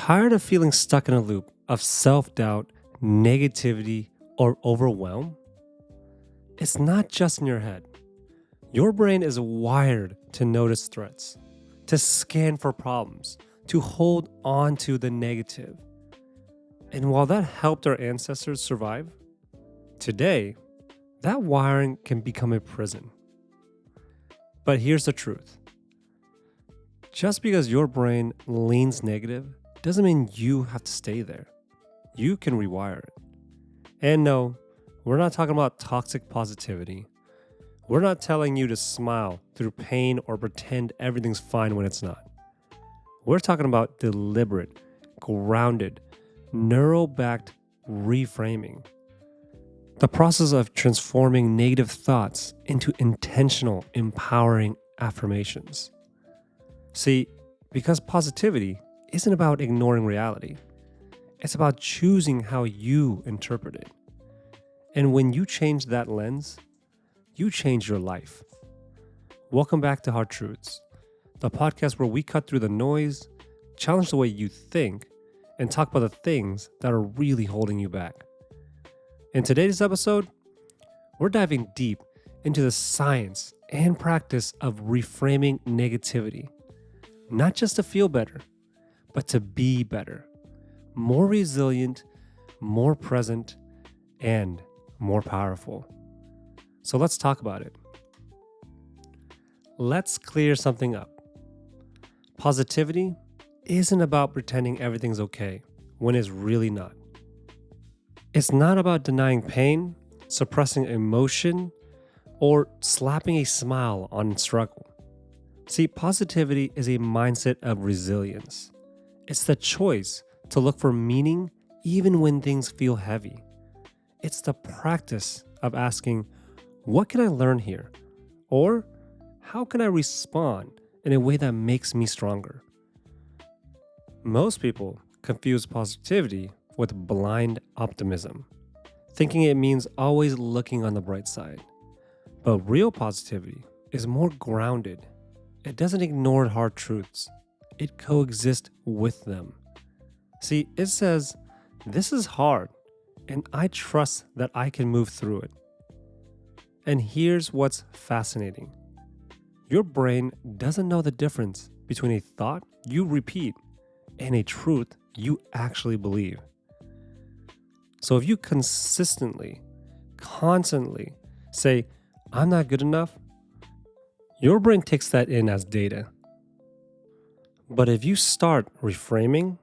Tired of feeling stuck in a loop of self-doubt, negativity, or overwhelm? It's not just in your head. Your brain is wired to notice threats, to scan for problems, to hold on to the negative. And while that helped our ancestors survive, today, that wiring can become a prison. But here's the truth. Just because your brain leans negative doesn't mean you have to stay there. You can rewire it. And no, we're not talking about toxic positivity. We're not telling you to smile through pain or pretend everything's fine when it's not. We're talking about deliberate, grounded, neural-backed reframing. The process of transforming negative thoughts into intentional, empowering affirmations. See, because positivity isn't about ignoring reality. It's about choosing how you interpret it. And when you change that lens, you change your life. Welcome back to Hard Truths, the podcast where we cut through the noise, challenge the way you think, and talk about the things that are really holding you back. In today's episode, we're diving deep into the science and practice of reframing negativity, not just to feel better, but to be better, more resilient, more present, and more powerful. So let's talk about it. Let's clear something up. Positivity isn't about pretending everything's okay when it's really not. It's not about denying pain, suppressing emotion, or slapping a smile on struggle. See, positivity is a mindset of resilience. It's the choice to look for meaning even when things feel heavy. It's the practice of asking, what can I learn here? Or how can I respond in a way that makes me stronger? Most people confuse positivity with blind optimism, thinking it means always looking on the bright side. But real positivity is more grounded. It doesn't ignore hard truths. It coexists with them. See, it says, this is hard, and I trust that I can move through it. And here's what's fascinating. Your brain doesn't know the difference between a thought you repeat and a truth you actually believe. So if you consistently, constantly say, I'm not good enough, your brain takes that in as data. But if you start reframing,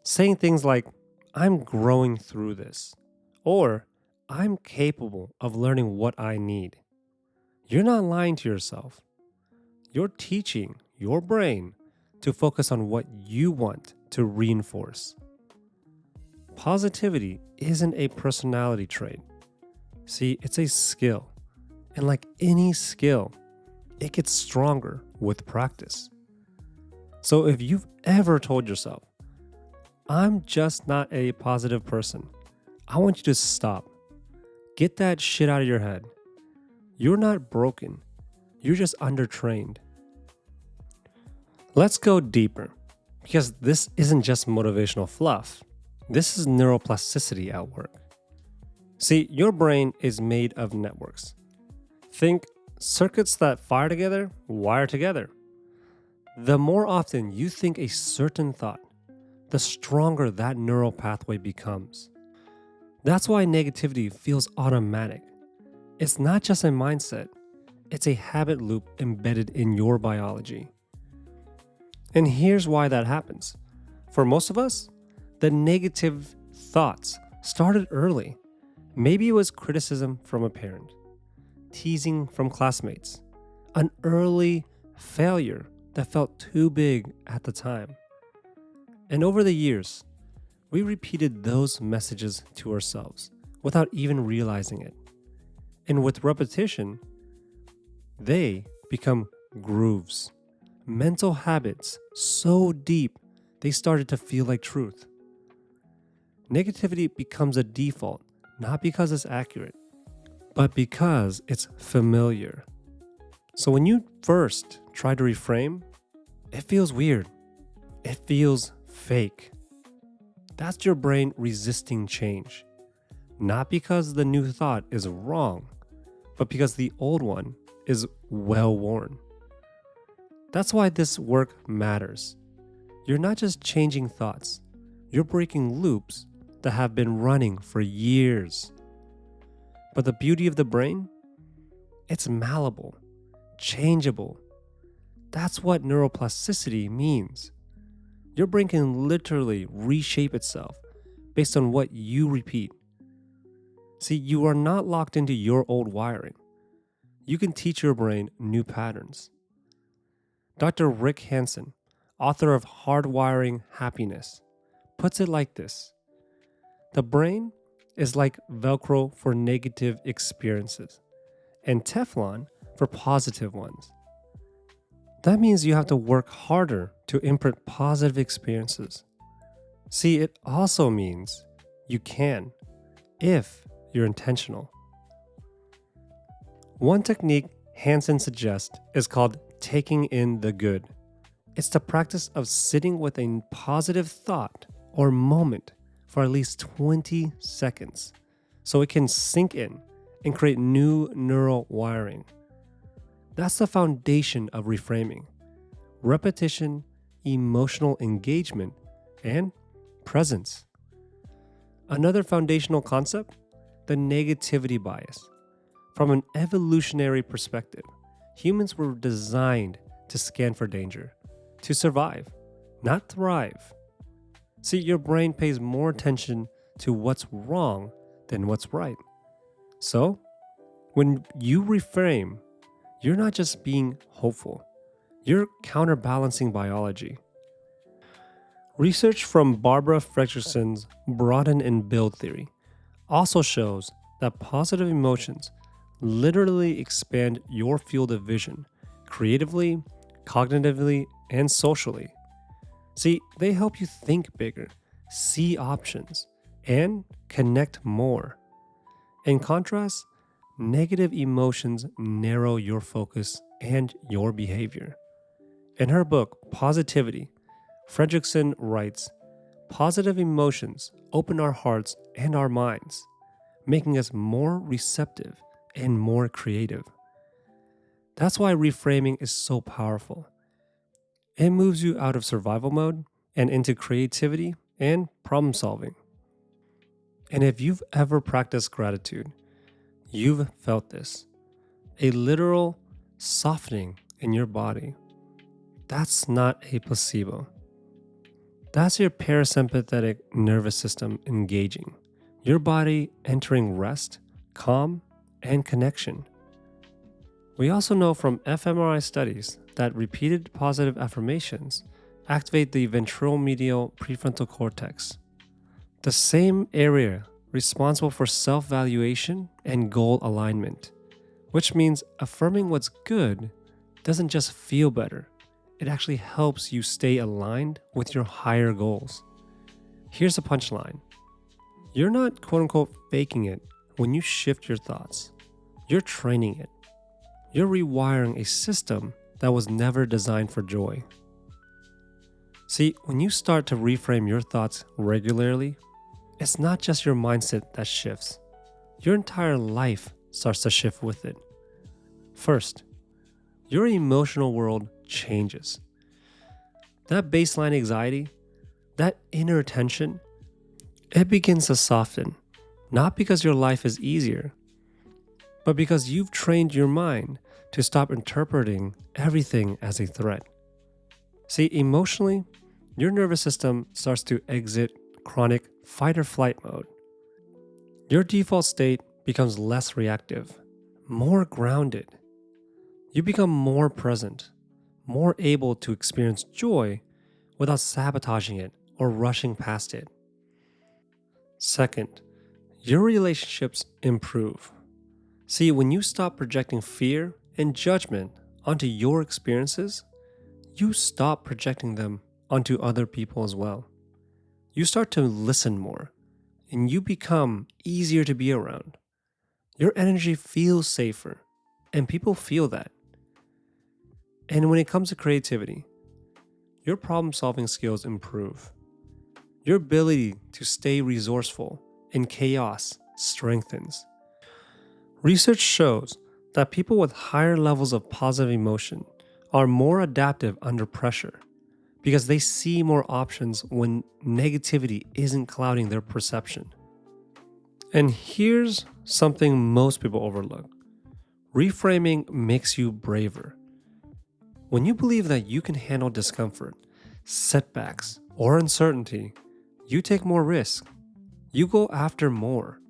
saying things like, I'm growing through this, or I'm capable of learning what I need, you're not lying to yourself. You're teaching your brain to focus on what you want to reinforce. Positivity isn't a personality trait. See, it's a skill. And like any skill, it gets stronger with practice. So if you've ever told yourself, I'm just not a positive person, I want you to stop. Get that shit out of your head. You're not broken. You're just undertrained. Let's go deeper, because this isn't just motivational fluff. This is neuroplasticity at work. See, your brain is made of networks. Think circuits that fire together, wire together. The more often you think a certain thought, the stronger that neural pathway becomes. That's why negativity feels automatic. It's not just a mindset, it's a habit loop embedded in your biology. And here's why that happens. For most of us, the negative thoughts started early. Maybe it was criticism from a parent, teasing from classmates, an early failure that felt too big at the time. And over the years, we repeated those messages to ourselves without even realizing it. And with repetition, they become grooves, mental habits so deep they started to feel like truth. Negativity becomes a default, not because it's accurate, but because it's familiar. So when you first try to reframe, it feels weird. It feels fake. That's your brain resisting change. Not because the new thought is wrong, but because the old one is well worn. That's why this work matters. You're not just changing thoughts, you're breaking loops that have been running for years. But the beauty of the brain? It's malleable, changeable. That's what neuroplasticity means. Your brain can literally reshape itself based on what you repeat. See, you are not locked into your old wiring. You can teach your brain new patterns. Dr. Rick Hansen, author of Hardwiring Happiness, puts it like this: the brain is like Velcro for negative experiences and Teflon for positive ones. That means you have to work harder to imprint positive experiences. See, it also means you can, if you're intentional. One technique Hansen suggests is called taking in the good. It's the practice of sitting with a positive thought or moment for at least 20 seconds so it can sink in and create new neural wiring. That's the foundation of reframing: repetition, emotional engagement, and presence. Another foundational concept: the negativity bias. From an evolutionary perspective, humans were designed to scan for danger, to survive, not thrive. See, your brain pays more attention to what's wrong than what's right. So, when you reframe, you're not just being hopeful, you're counterbalancing biology. Research from Barbara Fredrickson's Broaden-and-Build Theory also shows that positive emotions literally expand your field of vision creatively, cognitively, and socially. See, they help you think bigger, see options, and connect more. In contrast, negative emotions narrow your focus and your behavior. In her book, Positivity, Fredrickson writes, "Positive emotions open our hearts and our minds, making us more receptive and more creative." That's why reframing is so powerful. It moves you out of survival mode and into creativity and problem solving. And if you've ever practiced gratitude, you've felt this: a literal softening in your body. That's not a placebo. That's your parasympathetic nervous system engaging, your body entering rest, calm, and connection. We also know from fMRI studies that repeated positive affirmations activate the ventromedial prefrontal cortex, the same area responsible for self-valuation and goal alignment, which means affirming what's good doesn't just feel better, it actually helps you stay aligned with your higher goals. Here's a punchline: you're not quote unquote faking it when you shift your thoughts, you're training it. You're rewiring a system that was never designed for joy. See, when you start to reframe your thoughts regularly, it's not just your mindset that shifts. Your entire life starts to shift with it. First, your emotional world changes. That baseline anxiety, that inner tension, it begins to soften, not because your life is easier, but because you've trained your mind to stop interpreting everything as a threat. See, emotionally, your nervous system starts to exit chronic fight or flight mode. Your default state becomes less reactive, more grounded. You become more present, more able to experience joy without sabotaging it or rushing past it. Second, your relationships improve. See, when you stop projecting fear and judgment onto your experiences, you stop projecting them onto other people as well. You start to listen more, and you become easier to be around. Your energy feels safer, and people feel that. And when it comes to creativity, your problem solving skills improve. Your ability to stay resourceful in chaos strengthens. Research shows that people with higher levels of positive emotion are more adaptive under pressure because they see more options when negativity isn't clouding their perception. And here's something most people overlook. Reframing makes you braver. When you believe that you can handle discomfort, setbacks, or uncertainty, you take more risk. You go after more.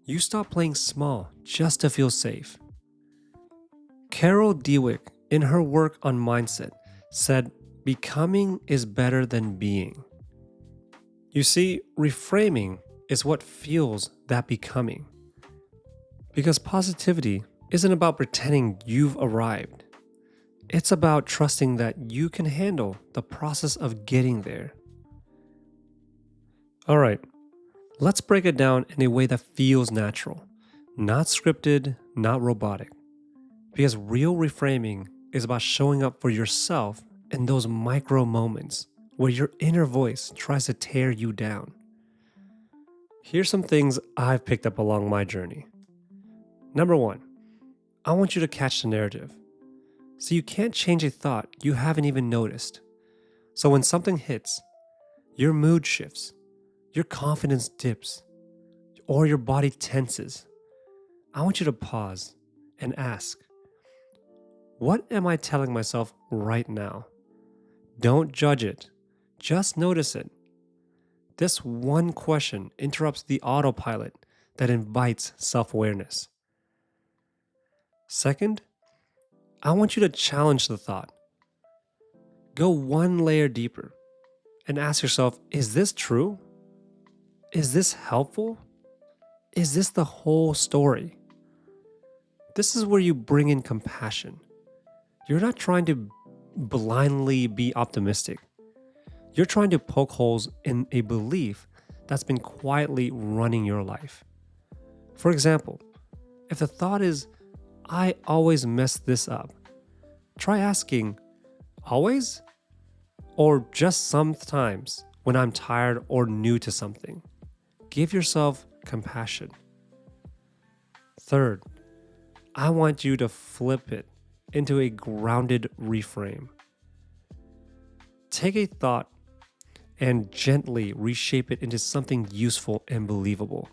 You stop playing small just to feel safe. Carol Dweck, in her work on mindset, said, "Becoming is better than being." You see, reframing is what fuels that becoming. Because positivity isn't about pretending you've arrived. It's about trusting that you can handle the process of getting there. All right, let's break it down in a way that feels natural, not scripted, not robotic. Because real reframing is about showing up for yourself in those micro moments where your inner voice tries to tear you down. Here's some things I've picked up along my journey. Number one, I want you to catch the narrative. So you can't change a thought you haven't even noticed. So when something hits, your mood shifts, your confidence dips, or your body tenses, I want you to pause and ask, what am I telling myself right now? Don't judge it, just notice it. This one question interrupts the autopilot that invites self-awareness. Second, I want you to challenge the thought. Go one layer deeper and ask yourself, is this true? Is this helpful? Is this the whole story? This is where you bring in compassion. You're not trying to blindly be optimistic. You're trying to poke holes in a belief that's been quietly running your life. For example, if the thought is, I always mess this up, try asking, always? Or just sometimes when I'm tired or new to something? Give yourself compassion. Third, I want you to flip it into a grounded reframe. Take a thought and gently reshape it into something useful and believable.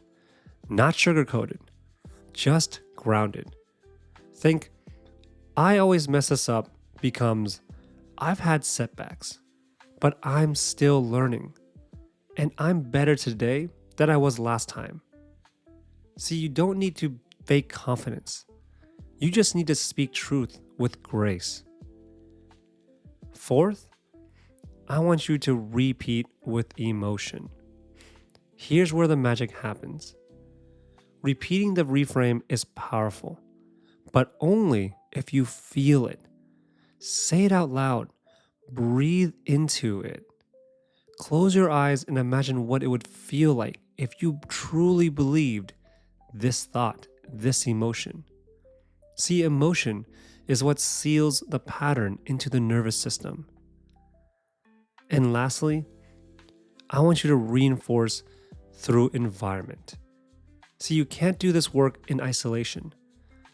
Not sugar-coated, just grounded. Think, I always mess this up becomes, I've had setbacks, but I'm still learning. And I'm better today than I was last time. See, you don't need to fake confidence. You just need to speak truth with grace. Fourth, I want you to repeat with emotion. Here's where the magic happens. Repeating the reframe is powerful, but only if you feel it. Say it out loud. Breathe into it. Close your eyes and imagine what it would feel like if you truly believed this thought, this emotion. See, emotion is what seals the pattern into the nervous system. And lastly, I want you to reinforce through environment. See, you can't do this work in isolation.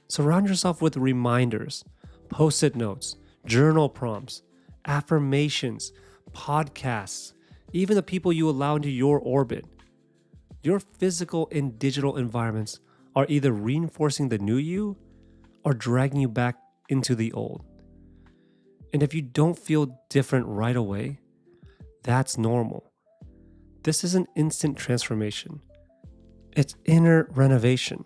Surround yourself with reminders, post-it notes, journal prompts, affirmations, podcasts, even the people you allow into your orbit. Your physical and digital environments are either reinforcing the new you or dragging you back into the old. And if you don't feel different right away, that's normal. This isn't instant transformation. It's inner renovation.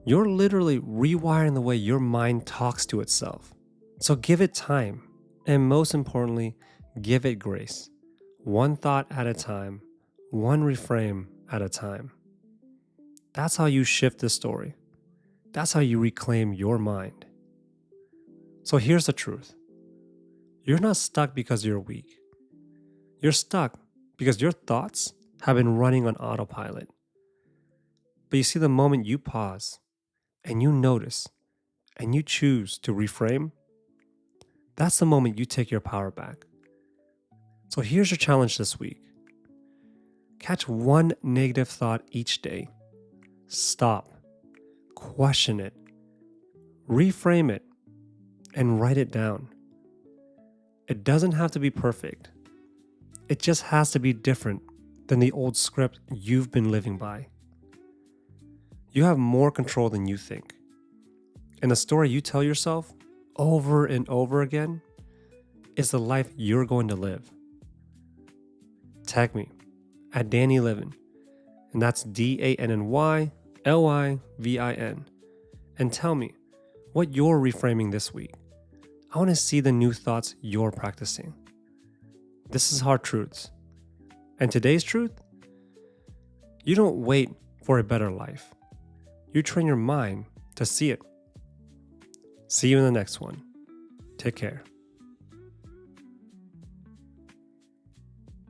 You're literally rewiring the way your mind talks to itself. So give it time, and most importantly, give it grace. One thought at a time, one reframe at a time. That's how you shift the story. That's how you reclaim your mind. So here's the truth. You're not stuck because you're weak. You're stuck because your thoughts have been running on autopilot. But you see, the moment you pause and you notice and you choose to reframe, that's the moment you take your power back. So here's your challenge this week. Catch one negative thought each day. Stop, question it, reframe it, and write it down. It doesn't have to be perfect. It just has to be different than the old script you've been living by. You have more control than you think. And the story you tell yourself over and over again is the life you're going to live. Tag me at DannyLivin, and that's DANNYLIVIN, and tell me what you're reframing this week. I want to see the new thoughts you're practicing. This is Hard Truths. And today's truth? You don't wait for a better life. You train your mind to see it. See you in the next one. Take care.